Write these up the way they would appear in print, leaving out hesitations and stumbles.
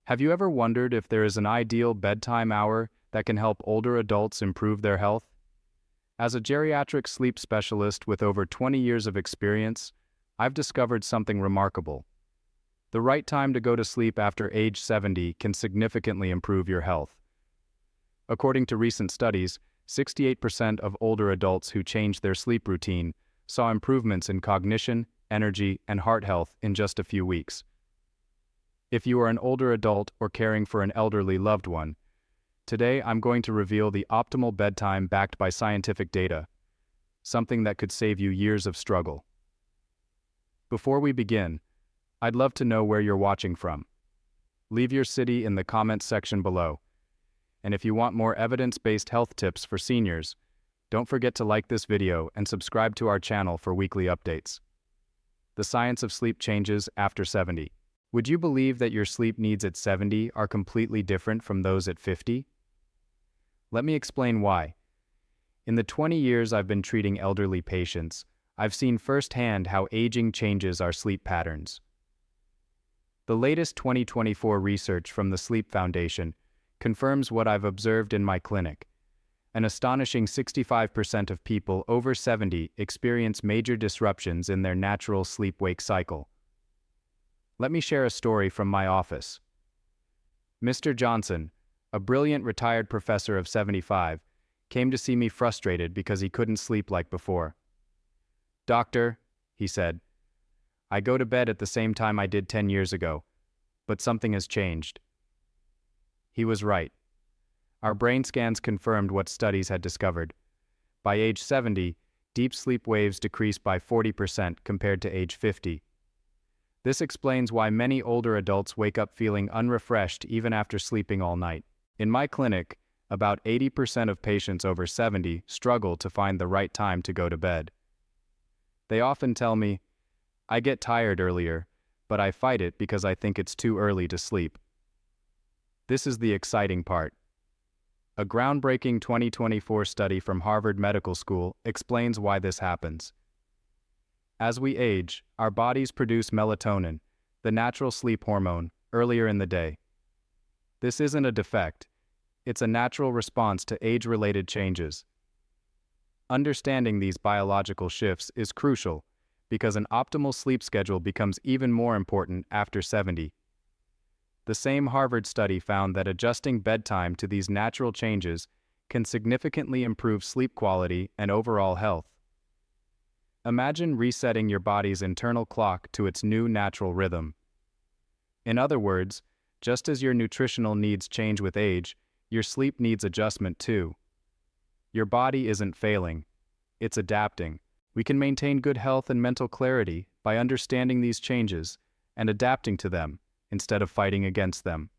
Have you ever wondered if there is an ideal bedtime hour that can help older adults improve their health? As a geriatric sleep specialist with over 20 years of experience, I've discovered something remarkable. The right time to go to sleep after age 70 can significantly improve your health. According to recent studies, 68% of older adults who changed their sleep routine saw improvements in cognition, energy, and heart health in just a few weeks. If you are an older adult or caring for an elderly loved one, today I'm going to reveal the optimal bedtime backed by scientific data, something that could save you years of struggle. Before we begin, I'd love to know where you're watching from. Leave your city in the comments section below. And if you want more evidence-based health tips for seniors, don't forget to like this video and subscribe to our channel for weekly updates. The science of sleep changes after 70. Would you believe that your sleep needs at 70 are completely different from those at 50? Let me explain why. In the 20 years I've been treating elderly patients, I've seen firsthand how aging changes our sleep patterns. The latest 2024 research from the Sleep Foundation confirms what I've observed in my clinic. An astonishing 65% of people over 70 experience major disruptions in their natural sleep-wake cycle. Let me share a story from my office. Mr. Johnson, a brilliant retired professor of 75, came to see me frustrated because he couldn't sleep like before. "Doctor," he said, "I go to bed at the same time I did 10 years ago, but something has changed." He was right. Our brain scans confirmed what studies had discovered. By age 70, deep sleep waves decreased by 40% compared to age 50. This explains why many older adults wake up feeling unrefreshed even after sleeping all night. In my clinic, about 80% of patients over 70 struggle to find the right time to go to bed. They often tell me, "I get tired earlier, but I fight it because I think it's too early to sleep." This is the exciting part. A groundbreaking 2024 study from Harvard Medical School explains why this happens. As we age, our bodies produce melatonin, the natural sleep hormone, earlier in the day. This isn't a defect. It's a natural response to age-related changes. Understanding these biological shifts is crucial because an optimal sleep schedule becomes even more important after 70. The same Harvard study found that adjusting bedtime to these natural changes can significantly improve sleep quality and overall health. Imagine resetting your body's internal clock to its new natural rhythm. In other words, just as your nutritional needs change with age, your sleep needs adjustment too. Your body isn't failing, it's adapting. We can maintain good health and mental clarity by understanding these changes and adapting to them, instead of fighting against them.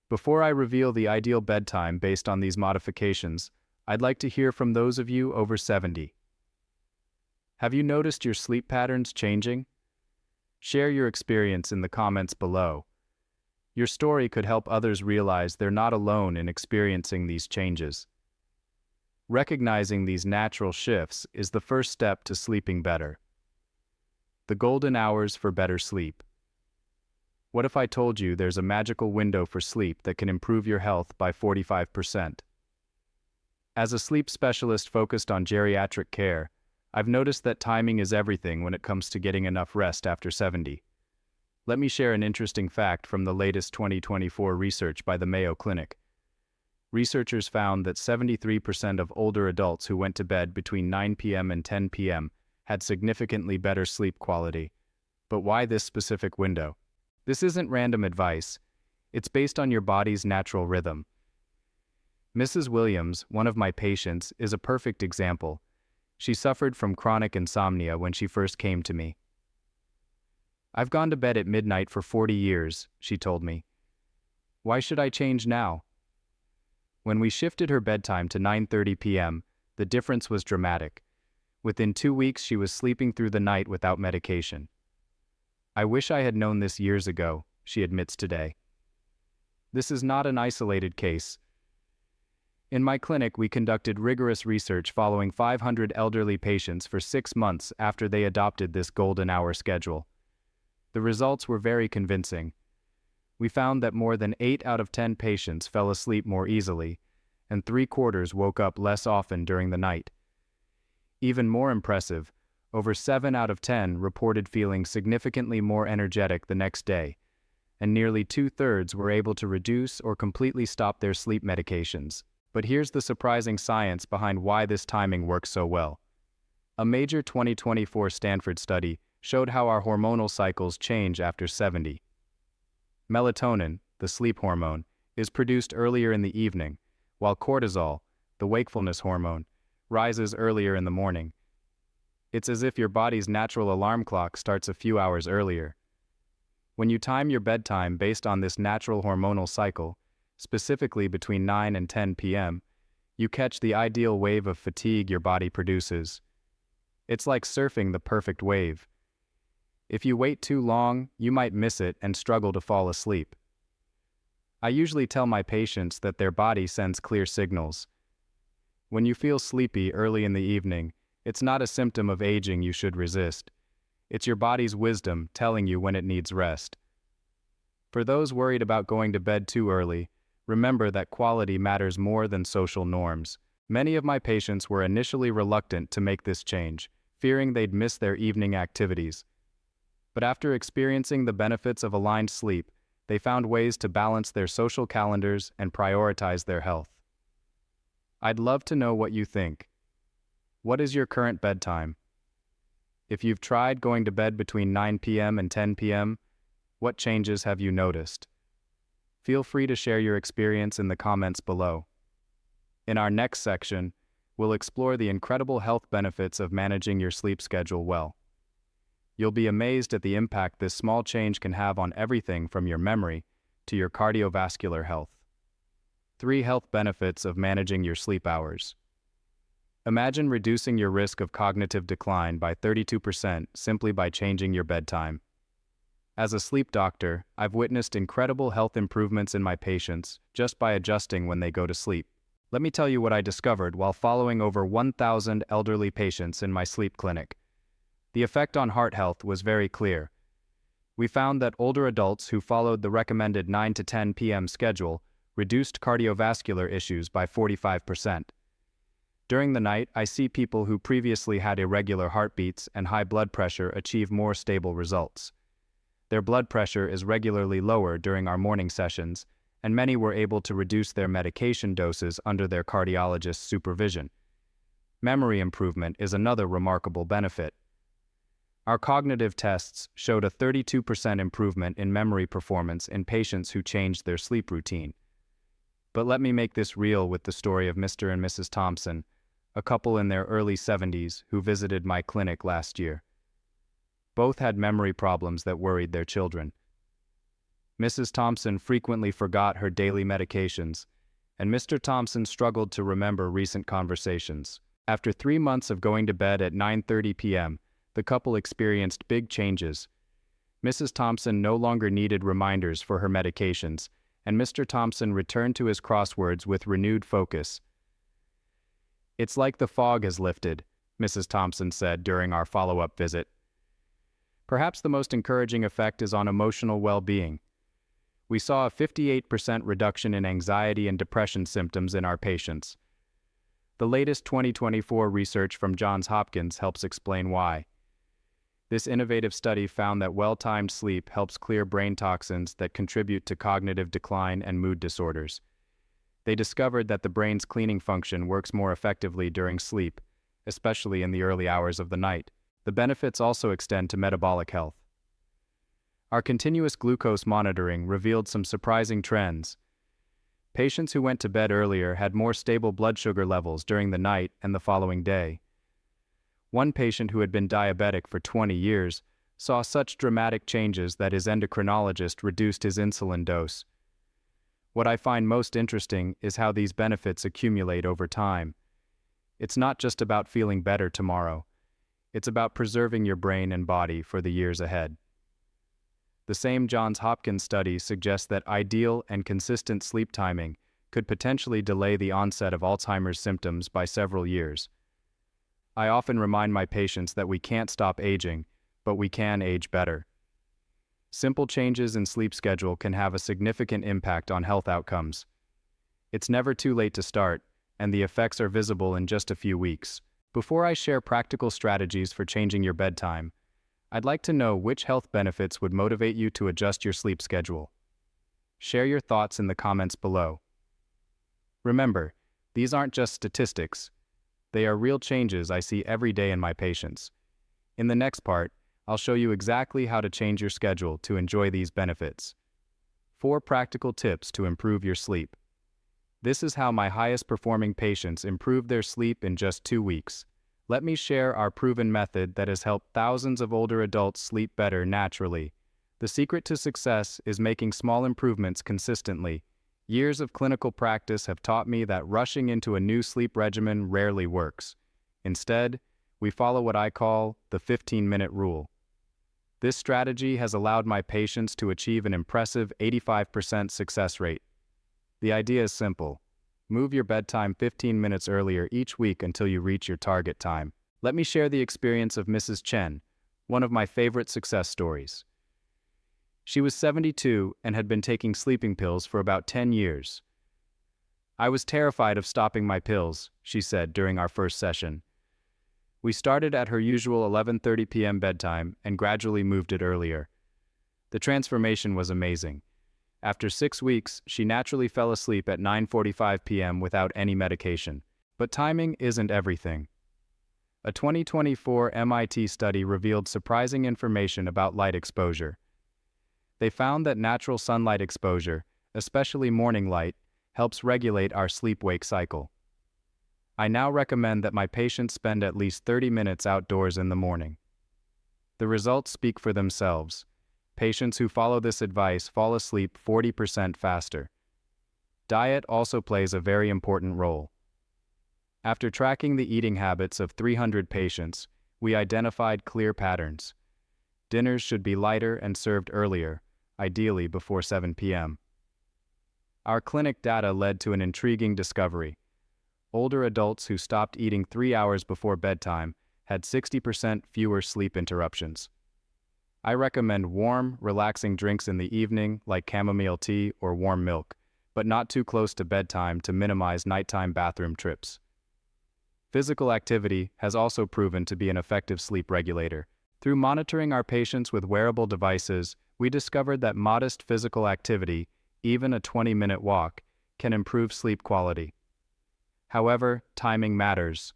Before I reveal the ideal bedtime based on these modifications, I'd like to hear from those of you over 70. Have you noticed your sleep patterns changing? Share your experience in the comments below. Your story could help others realize they're not alone in experiencing these changes. Recognizing these natural shifts is the first step to sleeping better. The golden hours for better sleep. What if I told you there's a magical window for sleep that can improve your health by 45%? As a sleep specialist focused on geriatric care, I've noticed that timing is everything when it comes to getting enough rest after 70. Let me share an interesting fact from the latest 2024 research by the Mayo Clinic. Researchers found that 73% of older adults who went to bed between 9 p.m. and 10 p.m. had significantly better sleep quality. But why this specific window? This isn't random advice. It's based on your body's natural rhythm. Mrs. Williams, one of my patients, is a perfect example. She suffered from chronic insomnia when she first came to me. "I've gone to bed at midnight for 40 years, she told me. "Why should I change now?" When we shifted her bedtime to 9:30 p.m., the difference was dramatic. Within 2 weeks, she was sleeping through the night without medication. "I wish I had known this years ago," she admits today. This is not an isolated case. In my clinic, we conducted rigorous research following 500 elderly patients for 6 months after they adopted this golden hour schedule. The results were very convincing. We found that more than 8 out of 10 patients fell asleep more easily, and 3/4 woke up less often during the night. Even more impressive, over 7 out of 10 reported feeling significantly more energetic the next day, and nearly 2/3 were able to reduce or completely stop their sleep medications. But here's the surprising science behind why this timing works so well. A major 2024 Stanford study showed how our hormonal cycles change after 70. Melatonin, the sleep hormone, is produced earlier in the evening, while cortisol, the wakefulness hormone, rises earlier in the morning. It's as if your body's natural alarm clock starts a few hours earlier. When you time your bedtime based on this natural hormonal cycle, specifically between 9 and 10 p.m., you catch the ideal wave of fatigue your body produces. It's like surfing the perfect wave. If you wait too long, you might miss it and struggle to fall asleep. I usually tell my patients that their body sends clear signals. When you feel sleepy early in the evening, it's not a symptom of aging you should resist. It's your body's wisdom telling you when it needs rest. For those worried about going to bed too early, remember that quality matters more than social norms. Many of my patients were initially reluctant to make this change, fearing they'd miss their evening activities. But after experiencing the benefits of aligned sleep, they found ways to balance their social calendars and prioritize their health. I'd love to know what you think. What is your current bedtime? If you've tried going to bed between 9 p.m. and 10 p.m., what changes have you noticed? Feel free to share your experience in the comments below. In our next section, we'll explore the incredible health benefits of managing your sleep schedule well. You'll be amazed at the impact this small change can have on everything from your memory to your cardiovascular health. 3 health benefits of managing your sleep hours. Imagine reducing your risk of cognitive decline by 32% simply by changing your bedtime. As a sleep doctor, I've witnessed incredible health improvements in my patients just by adjusting when they go to sleep. Let me tell you what I discovered while following over 1,000 elderly patients in my sleep clinic. The effect on heart health was very clear. We found that older adults who followed the recommended 9 to 10 p.m. schedule reduced cardiovascular issues by 45%. During the night, I see people who previously had irregular heartbeats and high blood pressure achieve more stable results. Their blood pressure is regularly lower during our morning sessions, and many were able to reduce their medication doses under their cardiologist's supervision. Memory improvement is another remarkable benefit. Our cognitive tests showed a 32% improvement in memory performance in patients who changed their sleep routine. But let me make this real with the story of Mr. and Mrs. Thompson, a couple in their early 70s who visited my clinic last year. Both had memory problems that worried their children. Mrs. Thompson frequently forgot her daily medications, and Mr. Thompson struggled to remember recent conversations. After 3 months of going to bed at 9:30 p.m., the couple experienced big changes. Mrs. Thompson no longer needed reminders for her medications, and Mr. Thompson returned to his crosswords with renewed focus. "It's like the fog has lifted," Mrs. Thompson said during our follow-up visit. Perhaps the most encouraging effect is on emotional well-being. We saw a 58% reduction in anxiety and depression symptoms in our patients. The latest 2024 research from Johns Hopkins helps explain why. This innovative study found that well-timed sleep helps clear brain toxins that contribute to cognitive decline and mood disorders. They discovered that the brain's cleaning function works more effectively during sleep, especially in the early hours of the night. The benefits also extend to metabolic health. Our continuous glucose monitoring revealed some surprising trends. Patients who went to bed earlier had more stable blood sugar levels during the night and the following day. One patient who had been diabetic for 20 years saw such dramatic changes that his endocrinologist reduced his insulin dose. What I find most interesting is how these benefits accumulate over time. It's not just about feeling better tomorrow. It's about preserving your brain and body for the years ahead. The same Johns Hopkins study suggests that ideal and consistent sleep timing could potentially delay the onset of Alzheimer's symptoms by several years. I often remind my patients that we can't stop aging, but we can age better. Simple changes in sleep schedule can have a significant impact on health outcomes. It's never too late to start, and the effects are visible in just a few weeks. Before I share practical strategies for changing your bedtime, I'd like to know which health benefits would motivate you to adjust your sleep schedule. Share your thoughts in the comments below. Remember, these aren't just statistics. They are real changes I see every day in my patients. In the next part, I'll show you exactly how to change your schedule to enjoy these benefits. 4 practical tips to improve your sleep. This is how my highest performing patients improve their sleep in just 2 weeks. Let me share our proven method that has helped thousands of older adults sleep better naturally. The secret to success is making small improvements consistently. Years of clinical practice have taught me that rushing into a new sleep regimen rarely works. Instead, we follow what I call the 15-minute rule. This strategy has allowed my patients to achieve an impressive 85% success rate. The idea is simple. Move your bedtime 15 minutes earlier each week until you reach your target time. Let me share the experience of Mrs. Chen, one of my favorite success stories. She was 72 and had been taking sleeping pills for about 10 years. "I was terrified of stopping my pills," she said during our first session. We started at her usual 11:30 p.m. bedtime and gradually moved it earlier. The transformation was amazing. After 6 weeks, she naturally fell asleep at 9:45 p.m. without any medication. But timing isn't everything. A 2024 MIT study revealed surprising information about light exposure. They found that natural sunlight exposure, especially morning light, helps regulate our sleep-wake cycle. I now recommend that my patients spend at least 30 minutes outdoors in the morning. The results speak for themselves. Patients who follow this advice fall asleep 40% faster. Diet also plays a very important role. After tracking the eating habits of 300 patients, we identified clear patterns. Dinners should be lighter and served earlier, ideally before 7 p.m. Our clinic data led to an intriguing discovery. Older adults who stopped eating 3 hours before bedtime had 60% fewer sleep interruptions. I recommend warm, relaxing drinks in the evening like chamomile tea or warm milk, but not too close to bedtime to minimize nighttime bathroom trips. Physical activity has also proven to be an effective sleep regulator. Through monitoring our patients with wearable devices, we discovered that modest physical activity, even a 20-minute walk, can improve sleep quality. However, timing matters.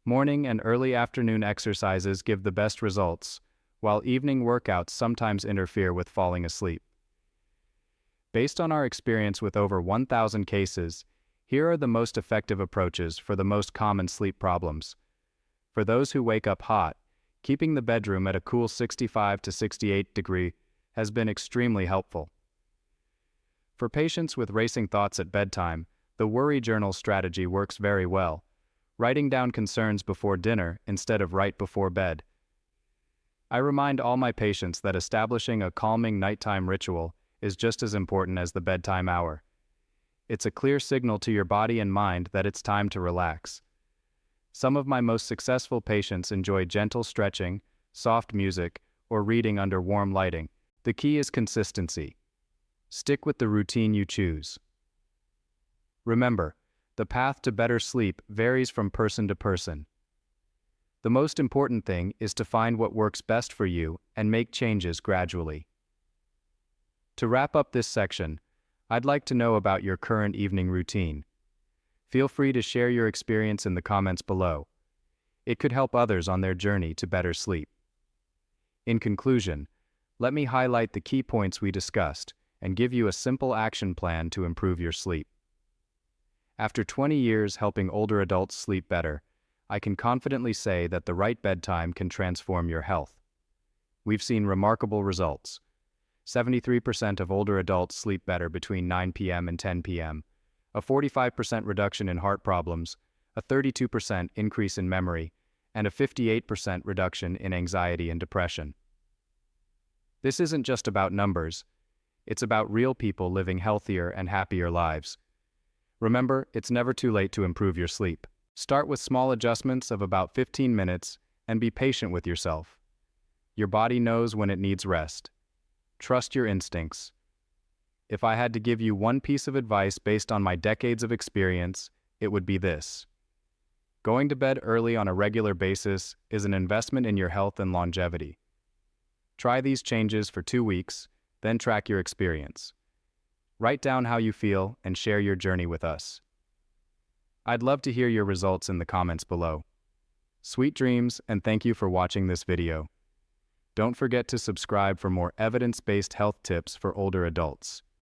Morning and early afternoon exercises give the best results, while evening workouts sometimes interfere with falling asleep. Based on our experience with over 1,000 cases, here are the most effective approaches for the most common sleep problems. For those who wake up hot, keeping the bedroom at a cool 65 to 68 degree has been extremely helpful. For patients with racing thoughts at bedtime, the worry journal strategy works very well, writing down concerns before dinner instead of right before bed. I remind all my patients that establishing a calming nighttime ritual is just as important as the bedtime hour. It's a clear signal to your body and mind that it's time to relax. Some of my most successful patients enjoy gentle stretching, soft music, or reading under warm lighting. The key is consistency. Stick with the routine you choose. Remember, the path to better sleep varies from person to person. The most important thing is to find what works best for you and make changes gradually. To wrap up this section, I'd like to know about your current evening routine. Feel free to share your experience in the comments below. It could help others on their journey to better sleep. In conclusion, let me highlight the key points we discussed and give you a simple action plan to improve your sleep. After 20 years helping older adults sleep better, I can confidently say that the right bedtime can transform your health. We've seen remarkable results. 73% of older adults sleep better between 9 p.m. and 10 p.m., a 45% reduction in heart problems, a 32% increase in memory, and a 58% reduction in anxiety and depression. This isn't just about numbers. It's about real people living healthier and happier lives. Remember, it's never too late to improve your sleep. Start with small adjustments of about 15 minutes and be patient with yourself. Your body knows when it needs rest. trust your instincts. If I had to give you one piece of advice based on my decades of experience, it would be this. Going to bed early on a regular basis is an investment in your health and longevity. Try these changes for 2 weeks, then track your experience. Write down how you feel and share your journey with us. I'd love to hear your results in the comments below. Sweet dreams, and thank you for watching this video. Don't forget to subscribe for more evidence-based health tips for older adults.